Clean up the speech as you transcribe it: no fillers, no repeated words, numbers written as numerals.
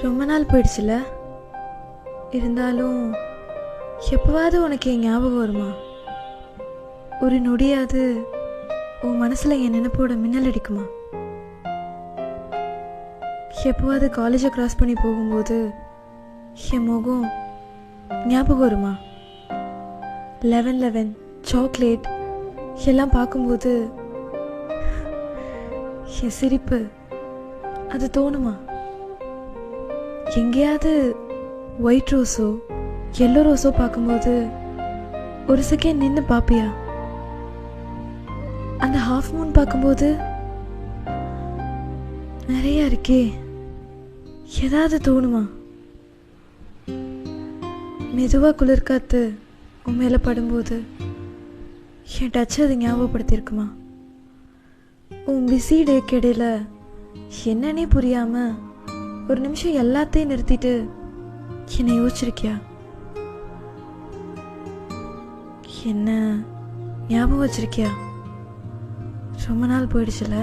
ரொம்ப நாள் போயிடுச்சுல. இருந்தாலும் எப்போவாவது உனக்கு என் ஞாபகம் வருமா? ஒரு நொடியாவது உன் மனசில் என் நினைப்போட மின்னல் அடிக்குமா? எப்போவாவது காலேஜை க்ராஸ் பண்ணி போகும்போது என் முகம் ஞாபகம் வருமா? 11 சாக்லேட் எல்லாம் பார்க்கும்போது என் சிரிப்பு அது தோணுமா? எங்கேயாவது ஒயிட் ரோஸோ எல்லோ ரோஸோ பார்க்கும்போது ஒரு செகண்ட் நின்று பார்ப்பியா? அந்த ஹாஃப் மூன் பார்க்கும்போது நிறைய இருக்கே, ஏதாவது தோணுமா? மெதுவாக குளிர்காத்து உன் மேலே படும்போது என் டச் அது ஞாபகப்படுத்தியிருக்குமா? உன் பிஸி டேக்கு இடையில என்னன்னே புரியாமல் ஒரு நிமிஷம் எல்லாத்தையும் நிறுத்திட்டு என்னை யோசிச்சிருக்கியா? என்ன ஞாபகம் வச்சிருக்கியா? ரொம்ப நாள் போயிடுச்சுல.